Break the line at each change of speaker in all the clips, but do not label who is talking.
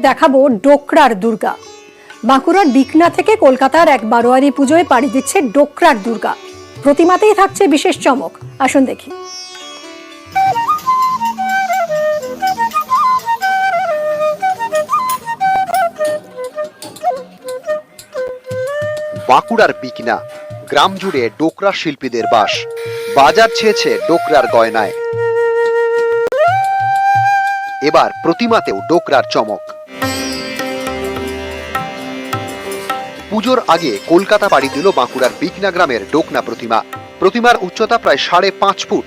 দেখাবো ডোকরার দুর্গা। বাঁকুড়ার বিকনা থেকে কলকাতার এক বারোয়ারি পুজোয় পাড়ি দিচ্ছে ডোকরার দুর্গা। প্রতিমাতেই থাকছে বিশেষ চমক, আসুন দেখি।
বাঁকুড়ার বিকনা গ্রাম জুড়ে ডোকরা শিল্পীদের বাস। বাজার ছেয়েছে ডোকরার গয়নায়। এবার প্রতিমাতেও ডোকরার চমক। পুজোর আগে কলকাতা পাড়ি দিল বাঁকুড়ার বিকনা গ্রামের ডোকনা প্রতিমা। প্রতিমার উচ্চতা প্রায় 5.5 ফুট।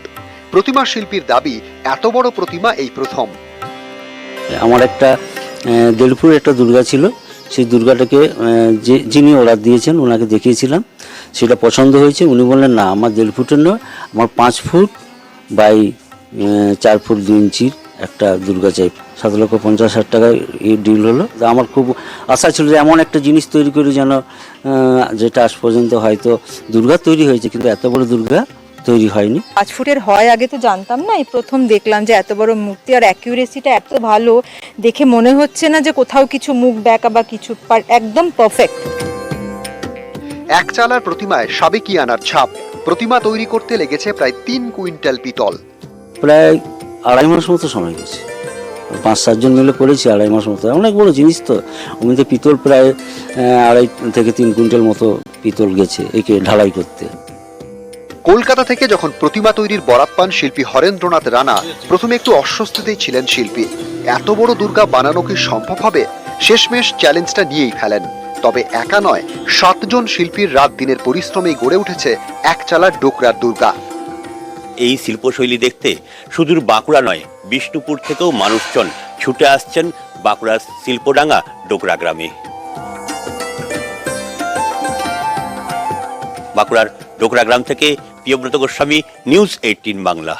প্রতিমা শিল্পীর দাবি, এত বড় প্রতিমা এই প্রথম।
আমার একটা 1.5 ফুট একটা দুর্গা ছিল, সেই দুর্গাটাকে যিনি অর্ডার দিয়েছেন ওনাকে দেখিয়েছিলাম, সেটা পছন্দ হয়েছে। উনি বললেন না, আমার 1.5 ফুটের নয়, আমার 5 ফুট বাই 4 ফুট 2 ইঞ্চির একটা দুর্গা চাই। 7,50,000 টাকায় এই ডিল হলো। আমার খুব আশা ছিল যে এমন একটা জিনিস তৈরি করি যেন যেটা আজ পর্যন্ত হয়তো দুর্গা তৈরি হয়েছে, কিন্তু এত বড় দুর্গা তৈরি হয়নি।
5 ফুটের হয় আগে তো জানতাম না, এই প্রথম দেখলাম যে এত বড় মূর্তি, আর অ্যাকিউরেসিটা এত ভালো, দেখে মনে হচ্ছে না যে কোথাও কিছু মুখ ব্যাকা বা কিছু, একদম পারফেক্ট।
এক চালার প্রতিমায় সাবেকিয়ানার ছাপ। প্রতিমা তৈরি করতে লেগেছে প্রায় 3 কুইন্টাল পিতল।
প্রায় 2.5 মাস মতো সময় গেছে। 5-7 জন মিলে করেছি, 2.5 মাস মতো। অনেক বড় জিনিস তো, ওমনিতে পিতল প্রায় 2.5 থেকে 3 কুইন্টাল মতো পিতল গেছে একে ঢালাই করতে।
কলকাতা থেকে যখন প্রতিমা তৈরির বরাত পান শিল্পী হরেন্দ্রনাথ রানা, প্রথমে একটু অস্বস্তিতেই ছিলেন শিল্পী। এত বড় দুর্গা বানানো কি সম্ভব হবে? শেষমেশ চ্যালেঞ্জটা নিয়েই ফেলেন। তবে একা নয়, 7 জন শিল্পীর রাত দিনের পরিশ্রমেই গড়ে উঠেছে এক চালার ডোকরার দুর্গা।
এই শিল্পশৈলী দেখতে সুদূর বাঁকুড়া নয়, বিষ্ণুপুর থেকেও মানুষজন ছুটে আসছেন বাঁকুড়ার শিল্পডাঙ্গা ডোকরা গ্রামে। বাঁকুড়ার ডোকরা গ্রাম থেকে প্রিয়ব্রত গোস্বামী, নিউজ 18 বাংলা।